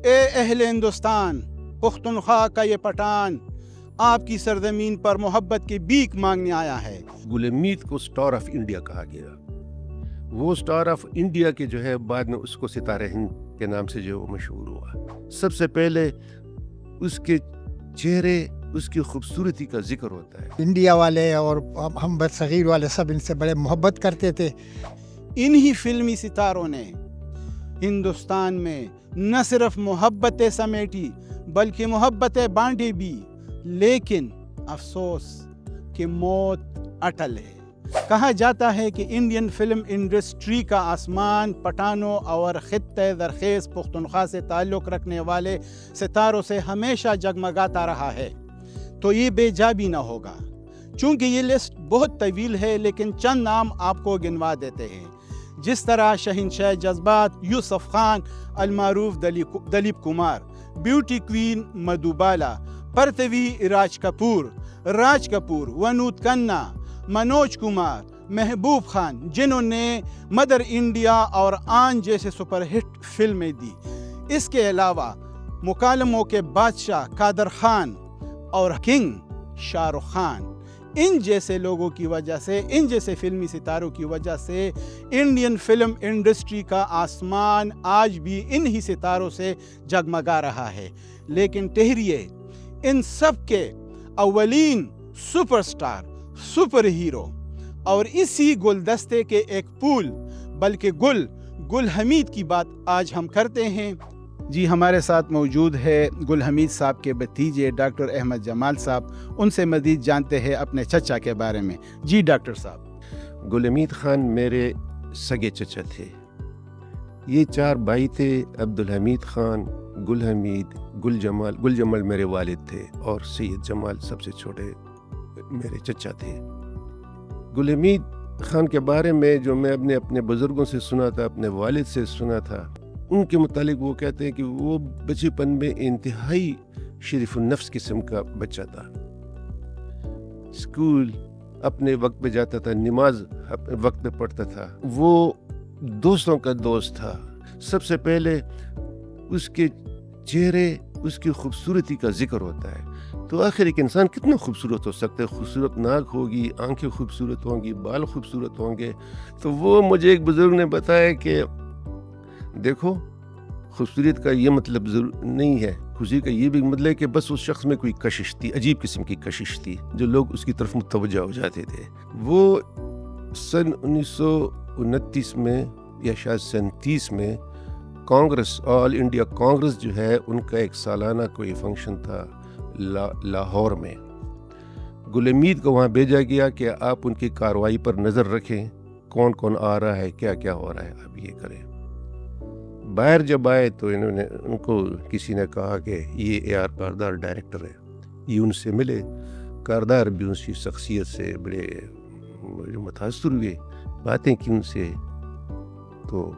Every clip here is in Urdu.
اے اہل ہندوستان، پختونخوا کا یہ پٹھان آپ کی سرزمین پر محبت کی بھیک مانگنے آیا ہے۔ گل امید کو سٹار آف انڈیا کہا گیا۔ وہ سٹار آف انڈیا کے جو ہے بعد میں اس کو ستارہ ہند کے نام سے جو مشہور ہوا۔ سب سے پہلے اس کے چہرے، اس کی خوبصورتی کا ذکر ہوتا ہے۔ انڈیا والے اور ہم برصغیر والے سب ان سے بڑے محبت کرتے تھے۔ انہی فلمی ستاروں نے ہندوستان میں نہ صرف محبتیں سمیٹی بلکہ محبتیں بانٹی بھی، لیکن افسوس کہ موت اٹل ہے۔ کہا جاتا ہے کہ انڈین فلم انڈسٹری کا آسمان پٹھانوں اور خطہ زرخیز پختونخوا سے تعلق رکھنے والے ستاروں سے ہمیشہ جگمگاتا رہا ہے، تو یہ بے جا بھی نہ ہوگا۔ چونکہ یہ لسٹ بہت طویل ہے، لیکن چند نام آپ کو گنوا دیتے ہیں، جس طرح شہنشاہ جذبات یوسف خان المعروف دلیپ کمار، بیوٹی کوئین مدھوبالا، پرتھوی راج کپور، ونود کھنہ، منوج کمار، محبوب خان، جنہوں نے مدر انڈیا اور آن جیسے سپر ہٹ فلمیں دی۔ اس کے علاوہ مکالموں کے بادشاہ قادر خان اور کنگ شاہ رخ خان، ان جیسے لوگوں کی وجہ سے، ان جیسے فلمی ستاروں کی وجہ سے انڈین فلم انڈسٹری کا آسمان آج بھی انہی ستاروں سے جگمگا رہا ہے۔ لیکن ٹھہریے، ان سب کے اولین سپر سٹار، سپر ہیرو اور اسی گلدستے کے ایک پھول بلکہ گل حمید کی بات آج ہم کرتے ہیں۔ جی، ہمارے ساتھ موجود ہے گل حمید صاحب کے بھتیجے ڈاکٹر احمد جمال صاحب۔ ان سے مزید جانتے ہیں اپنے چچا کے بارے میں۔ جی ڈاکٹر صاحب۔ گل امید خان میرے سگے چچا تھے۔ یہ 4 بھائی تھے، عبدالحمید خان، گل حمید، گل جمال میرے والد تھے، اور سید جمال سب سے چھوٹے میرے چچا تھے۔ گل حمید خان کے بارے میں جو میں اپنے بزرگوں سے سنا تھا، اپنے والد سے سنا تھا، ان کے متعلق وہ کہتے ہیں کہ وہ بچپن میں انتہائی شریف النفس قسم کا بچہ تھا۔ اسکول اپنے وقت پہ جاتا تھا، نماز اپنے وقت پہ پڑھتا تھا، وہ دوستوں کا دوست تھا۔ سب سے پہلے اس کے چہرے، اس کی خوبصورتی کا ذکر ہوتا ہے۔ تو آخر ایک انسان کتنا خوبصورت ہو سکتا ہے؟ خوبصورت ناک ہوگی، آنکھیں خوبصورت ہوں گی، بال خوبصورت ہوں گے۔ تو وہ مجھے ایک بزرگ نے بتایا کہ دیکھو، خوبصورت کا یہ مطلب ضرور نہیں ہے، خوشی کا یہ بھی مطلب ہے کہ بس اس شخص میں کوئی کشش تھی، عجیب قسم کی کشش تھی، جو لوگ اس کی طرف متوجہ ہو جاتے تھے۔ وہ سن 1929 میں یا شاید 37 میں کانگریس، آل انڈیا کانگریس جو ہے، ان کا ایک سالانہ کوئی فنکشن تھا لاہور میں۔ گل امید کو وہاں بھیجا گیا کہ آپ ان کی کارروائی پر نظر رکھیں، کون کون آ رہا ہے، کیا کیا ہو رہا ہے، آپ یہ کریں۔ باہر جب آئے تو ان کو کسی نے کہا کہ یہ اے آر کاردار ڈائریکٹر ہے۔ یہ ان سے ملے، کاردار بھی ان کی شخصیت سے بڑے متاثر ہوئے، باتیں کی ان سے۔ تو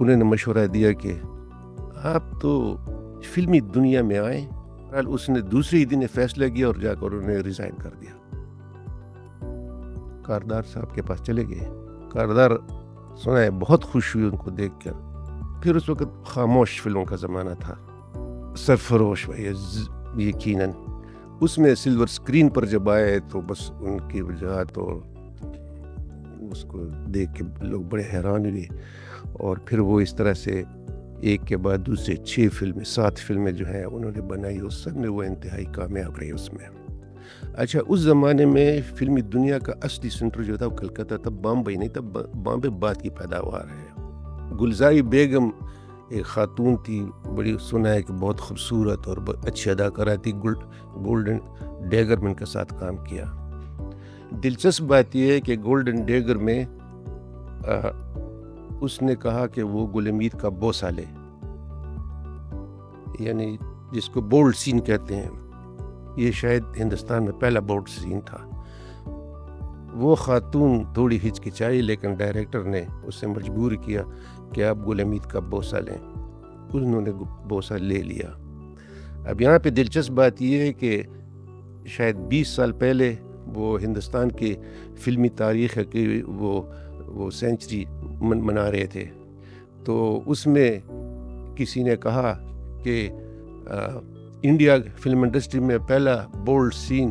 انہوں نے مشورہ دیا کہ آپ تو فلمی دنیا میں آئیں۔ اس نے دوسرے ہی دن فیصلہ کیا اور جا کر انہوں نے ریزائن کر دیا۔ کاردار صاحب کے پاس چلے گئے۔ کاردار سنا ہے بہت خوش ہوئی ان کو دیکھ کر۔ پھر اس وقت خاموش فلموں کا زمانہ تھا، سرفروش بھائی یقیناً۔ اس میں سلور سکرین پر جب آئے تو بس ان کی وجاہت اور اس کو دیکھ کے لوگ بڑے حیران ہوئے، اور پھر وہ اس طرح سے ایک کے بعد دوسرے 7 فلمیں جو ہیں انہوں نے بنائی، اس سب میں وہ انتہائی کامیاب رہی اس میں۔ اچھا، اس زمانے میں فلمی دنیا کا اصلی سینٹر جو تھا وہ کلکتہ تھا، بامبئی نہیں تھا۔ بامبے بعد کی پیداوار ہے۔ گلزاری بیگم ایک خاتون تھی، بڑی سنا ہے کہ بہت خوبصورت اور اچھی اداکارہ تھی۔ گولڈن ڈیگر میں ان کے ساتھ کام کیا۔ دلچسپ بات یہ ہے کہ گولڈن ڈیگر میں اس نے کہا کہ وہ گل امید کا بوسہ لے، یعنی جس کو بولڈ سین کہتے ہیں۔ یہ شاید ہندوستان میں پہلا بولڈ سین تھا۔ وہ خاتون تھوڑی ہچکچائی، لیکن ڈائریکٹر نے اسے مجبور کیا کہ آپ گل امید کا بوسہ لیں۔ انہوں نے بوسہ لے لیا۔ اب یہاں پہ دلچسپ بات یہ ہے کہ شاید 20 سال پہلے وہ ہندوستان کی فلمی تاریخ کی وہ سینچری منا رہے تھے، تو اس میں کسی نے کہا کہ انڈیا فلم انڈسٹری میں پہلا بولڈ سین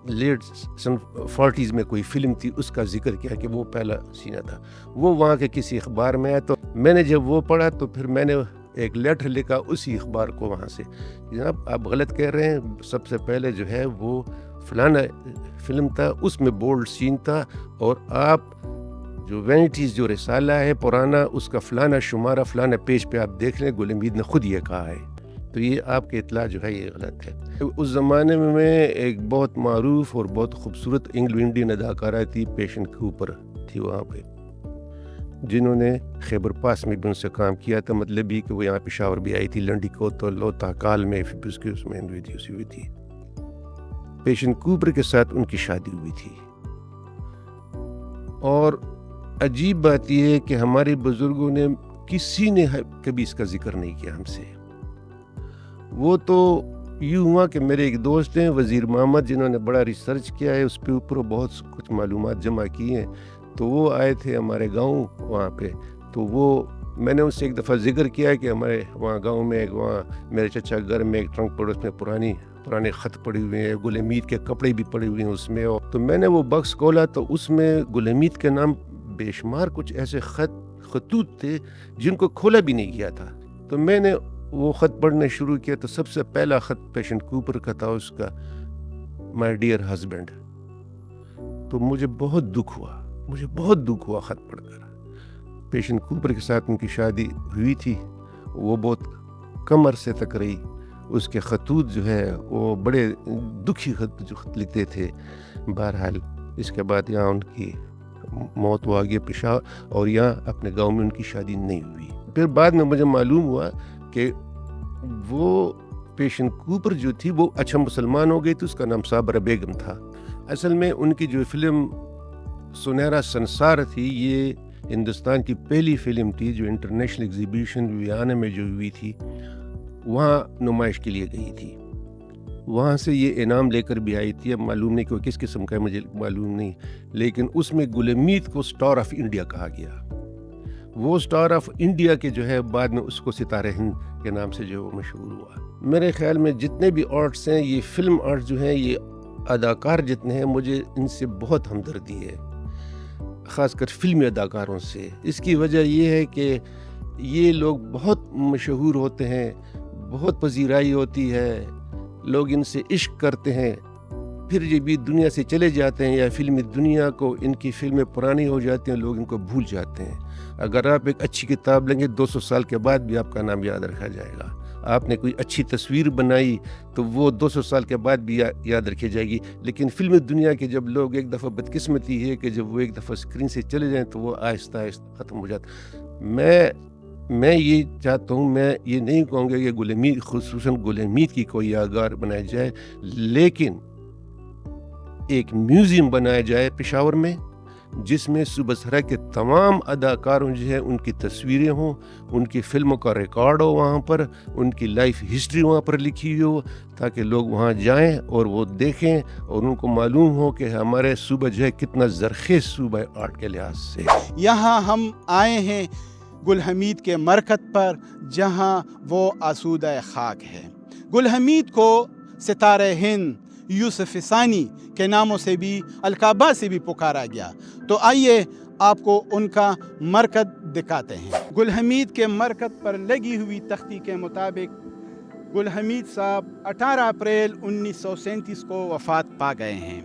لیٹ سن 40s میں کوئی فلم تھی، اس کا ذکر کیا کہ وہ پہلا سینہ تھا. وہ وہاں کے کسی اخبار میں آیا، تو میں نے جب وہ پڑھا تو پھر میں نے ایک لیٹر لکھا اسی اخبار کو وہاں سے، جناب آپ غلط کہہ رہے ہیں، سب سے پہلے جو ہے وہ فلانا فلم تھا، اس میں بولڈ سین تھا، اور آپ جو وینٹیز جو رسالہ ہے پرانا، اس کا فلانا شمارہ فلانا پیج پہ آپ دیکھ لیں، گل امید نے خود یہ کہا ہے. تو یہ آپ کی اطلاع جو ہے یہ غلط ہے. اس زمانے میں ایک بہت معروف اور بہت خوبصورت انگلو انڈین اداکارہ تھی، پیشن کوپر تھی وہاں پہ، جنہوں نے خیبر پاس میں بھی ان سے کام کیا تھا. مطلب یہ کہ وہ یہاں پشاور بھی آئی تھی، لنڈی کو تو لوتا کال میں پھر اس کے اس میں ہوئی تھی. پیشن کوپر کے ساتھ ان کی شادی ہوئی تھی. اور عجیب بات یہ ہے کہ ہمارے بزرگوں نے کسی نے کبھی اس کا ذکر نہیں کیا ہم سے. وہ تو یوں ہوا کہ میرے ایک دوست ہیں وزیر محمد، جنہوں نے بڑا ریسرچ کیا ہے اس پہ اوپر، بہت کچھ معلومات جمع کی ہیں، تو وہ آئے تھے ہمارے گاؤں وہاں پہ. تو وہ میں نے ان سے ایک دفعہ ذکر کیا کہ ہمارے وہاں گاؤں میں وہاں میرے چچا گھر میں ایک ٹرنک پڑوس میں پرانے خط پڑے ہوئے ہیں، گل امید کے کپڑے بھی پڑے ہوئے ہیں اس میں. تو میں نے وہ بکس کھولا تو اس میں گل امید کے نام بے شمار کچھ ایسے خطوط تھے جن کو کھولا بھی نہیں گیا تھا. تو میں نے وہ خط پڑھنے شروع کیا تو سب سے پہلا خط پیشن کوپر کا تھا، اس کا مائی ڈیئر ہسبینڈ. تو مجھے بہت دکھ ہوا خط پڑھ کر. پیشن کوپر کے ساتھ ان کی شادی ہوئی تھی، وہ بہت کم عرصے تک رہی. اس کے خطوط جو ہے وہ بڑے دکھی خط لکھتے تھے. بہرحال اس کے بعد یہاں ان کی موت ہوا گیا پشاور، اور یہاں اپنے گاؤں میں ان کی شادی نہیں ہوئی. پھر بعد میں مجھے معلوم ہوا کہ وہ پیشن کوپر جو تھی وہ اچھا مسلمان ہو گئی تھی، اس کا نام صابرہ بیگم تھا. اصل میں ان کی جو فلم سنہرا سنسار تھی، یہ ہندوستان کی پہلی فلم تھی جو انٹرنیشنل ایگزیبیشن ویانا میں جو ہوئی تھی، وہاں نمائش کے لیے گئی تھی. وہاں سے یہ انعام لے کر بھی آئی تھی. اب معلوم نہیں کہ وہ کس قسم کا ہے، مجھے معلوم نہیں، لیکن اس میں گل امید کو سٹار آف انڈیا کہا گیا. وہ سٹار آف انڈیا کے جو ہے بعد میں اس کو ستارہ ہند کے نام سے جو مشہور ہوا. میرے خیال میں جتنے بھی آرٹس ہیں، یہ فلم آرٹس جو ہیں، یہ اداکار جتنے ہیں، مجھے ان سے بہت ہمدردی ہے، خاص کر فلمی اداکاروں سے. اس کی وجہ یہ ہے کہ یہ لوگ بہت مشہور ہوتے ہیں، بہت پذیرائی ہوتی ہے، لوگ ان سے عشق کرتے ہیں، پھر یہ بھی دنیا سے چلے جاتے ہیں، یا فلمی دنیا کو ان کی فلمیں پرانی ہو جاتی ہیں، لوگ ان کو بھول جاتے ہیں. اگر آپ ایک اچھی کتاب لیں گے 200 سال کے بعد بھی آپ کا نام یاد رکھا جائے گا. آپ نے کوئی اچھی تصویر بنائی تو وہ 200 سال کے بعد بھی یاد رکھی جائے گی. لیکن فلم دنیا کے جب لوگ ایک دفعہ بدقسمتی ہے کہ جب وہ ایک دفعہ اسکرین سے چلے جائیں تو وہ آہستہ آہستہ ختم ہو جاتا. میں یہ چاہتا ہوں، میں یہ نہیں کہوں گا کہ گل امید، خصوصاً گل امید کی کوئی یادگار بنائی جائے، لیکن ایک میوزیم بنایا جائے پشاور میں، جس میں صوبہ سرا کے تمام اداکاروں جو ہے ان کی تصویریں ہوں، ان کی فلموں کا ریکارڈ ہو وہاں پر، ان کی لائف ہسٹری وہاں پر لکھی ہو، تاکہ لوگ وہاں جائیں اور وہ دیکھیں اور ان کو معلوم ہو کہ ہمارے صوبہ جو ہے کتنا زرخیز صوبہ ہے آرٹ کے لحاظ سے. یہاں ہم آئے ہیں گل حمید کے مرکز پر، جہاں وہ آسودہ خاک ہے. گل حمید کو ستارہ ہند، یوسف ثانی کے ناموں سے بھی، القابہ سے بھی پکارا گیا. تو آئیے آپ کو ان کا مرکز دکھاتے ہیں. گل حمید کے مرکز پر لگی ہوئی تختی کے مطابق گل حمید صاحب 18 اپریل 1937 کو وفات پا گئے ہیں.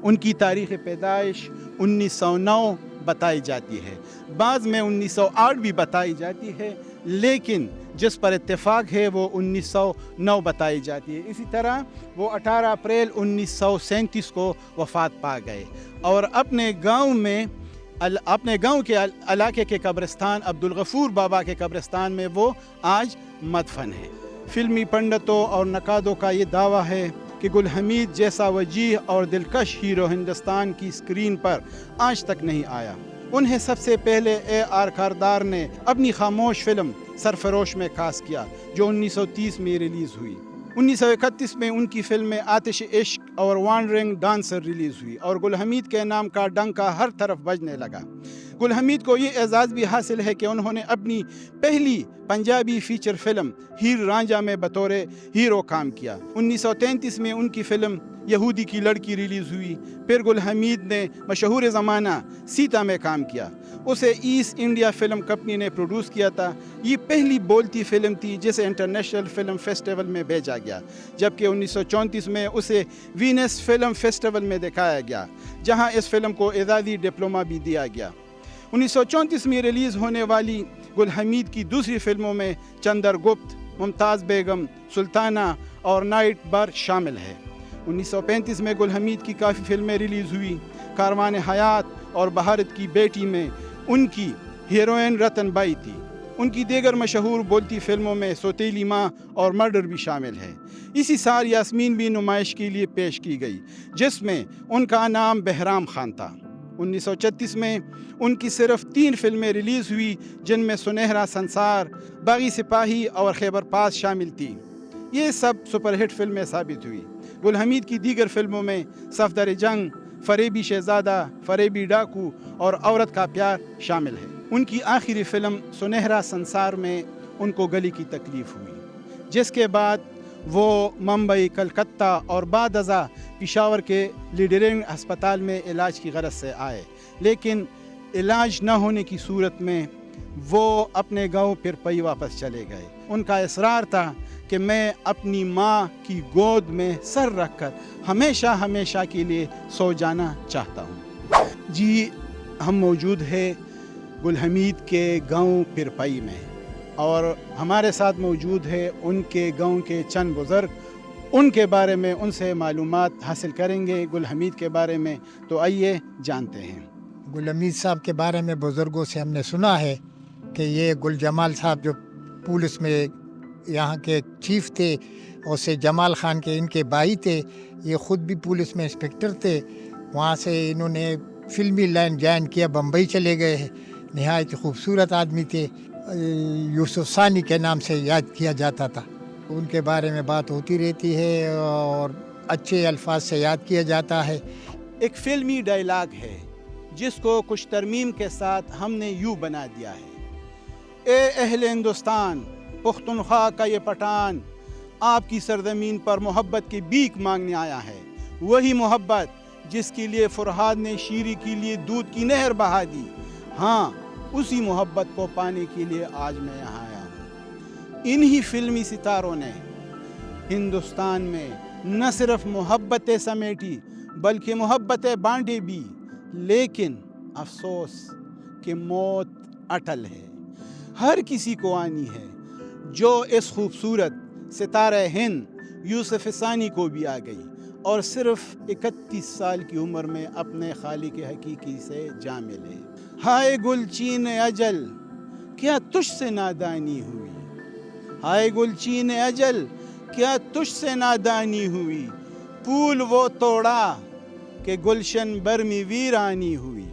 ان کی تاریخ پیدائش 1909 بتائی جاتی ہے، بعض میں 1908 بھی بتائی جاتی ہے، لیکن جس پر اتفاق ہے وہ 1909 بتائی جاتی ہے. اسی طرح وہ 18 اپریل 1937 کو وفات پا گئے، اور اپنے گاؤں کے علاقے کے قبرستان عبدالغفور بابا کے قبرستان میں وہ آج مدفن ہے. فلمی پنڈتوں اور نقادوں کا یہ دعویٰ ہے کہ گل حمید جیسا وجیح اور دلکش ہیرو ہندوستان کی اسکرین پر آج تک نہیں آیا. انہیں سب سے پہلے AR کاردار نے اپنی خاموش فلم سرفروش میں کاسٹ کیا، جو 1930 میں ریلیز ہوئی. 1931 میں ان کی فلمیں آتش عشق اور وانڈرنگ ڈانسر ریلیز ہوئی، اور گل حمید کے نام کا ڈنکا ہر طرف بجنے لگا. گل حمید کو یہ اعزاز بھی حاصل ہے کہ انہوں نے اپنی پہلی پنجابی فیچر فلم ہیر رانجھا میں بطور ہیرو کام کیا۔ 1933 میں ان کی فلم یہودی کی لڑکی ریلیز ہوئی۔ پھر گل حمید نے مشہور زمانہ سیتا میں کام کیا، اسے ایسٹ انڈیا فلم کمپنی نے پروڈیوس کیا تھا۔ یہ پہلی بولتی فلم تھی جسے انٹرنیشنل فلم فیسٹیول میں بھیجا گیا، جبکہ 1934 میں اسے وینس فلم فیسٹیول میں دکھایا گیا، جہاں اس فلم کو اعزازی ڈپلوما بھی دیا گیا۔ 1934 میں ریلیز ہونے والی گل حمید کی دوسری فلموں میں چندر گپت، ممتاز بیگم، سلطانہ اور نائٹ بر شامل ہے۔ 1935 میں گل حمید کی کافی فلمیں ریلیز ہوئی۔ کاروان حیات اور بھارت کی بیٹی میں ان کی ہیروئن رتن بائی تھی۔ ان کی دیگر مشہور بولتی فلموں میں سوتیلی ماں اور مرڈر بھی شامل ہے۔ اسی سال یاسمین بھی نمائش کے لیے پیش کی گئی، جس میں ان کا نام بہرام خان تھا۔ 1936 میں ان کی صرف 3 فلمیں ریلیز ہوئی، جن میں سنہرا سنسار، باغی سپاہی اور خیبر پاس شامل تھی۔ یہ سب سپر ہٹ فلمیں ثابت ہوئی۔ گل حمید کی دیگر فلموں میں صفدر جنگ، فریبی شہزادہ، فریبی ڈاکو اور عورت کا پیار شامل ہے۔ ان کی آخری فلم سنہرا سنسار میں ان کو گلے کی تکلیف ہوئی، جس کے بعد وہ ممبئی، کلکتہ اور بعد ازاں پشاور کے لیڈرنگ ہسپتال میں علاج کی غرض سے آئے، لیکن علاج نہ ہونے کی صورت میں وہ اپنے گاؤں پرپئی واپس چلے گئے۔ ان کا اصرار تھا کہ میں اپنی ماں کی گود میں سر رکھ کر ہمیشہ ہمیشہ کے لیے سو جانا چاہتا ہوں۔ جی، ہم موجود ہیں گل حمید کے گاؤں پرپئی میں، اور ہمارے ساتھ موجود ہے ان کے گاؤں کے چند بزرگ۔ ان کے بارے میں ان سے معلومات حاصل کریں گے گل حمید کے بارے میں، تو آئیے جانتے ہیں۔ گل حمید صاحب کے بارے میں بزرگوں سے ہم نے سنا ہے کہ یہ گل جمال صاحب جو پولیس میں یہاں کے چیف تھے، اور سے جمال خان کے ان کے بھائی تھے، یہ خود بھی پولیس میں انسپکٹر تھے۔ وہاں سے انہوں نے فلمی لائن جوائن کیا، بمبئی چلے گئے ہیں۔ نہایت خوبصورت آدمی تھے، یوسف ثانی کے نام سے یاد کیا جاتا تھا۔ ان کے بارے میں بات ہوتی رہتی ہے اور اچھے الفاظ سے یاد کیا جاتا ہے۔ ایک فلمی ڈائلاگ ہے جس کو کچھ ترمیم کے ساتھ ہم نے یوں بنا دیا ہے: اے اہل ہندوستان، پختونخوا کا یہ پٹھان آپ کی سرزمین پر محبت کی بھیک مانگنے آیا ہے، وہی محبت جس کے لیے فرہاد نے شیری کے لیے دودھ کی نہر بہا دی۔ ہاں، اسی محبت کو پانے کے لیے آج میں یہاں آیا ہوں۔ انہی فلمی ستاروں نے ہندوستان میں نہ صرف محبتیں سمیٹی بلکہ محبتیں بانٹی بھی، لیکن افسوس کہ موت اٹل ہے، ہر کسی کو آنی ہے۔ جو اس خوبصورت ستارہ ہند یوسف ثانی کو بھی آ گئی، اور صرف 31 سال کی عمر میں اپنے خالق حقیقی سے جا ملے۔ ہائے گلچین اجل، کیا تجھ سے نادانی ہوئی؟ ہائے گلچین اجل، کیا تجھ سے نادانی ہوئی؟ پھول وہ توڑا کہ گلشن برمی ویرانی ہوئی۔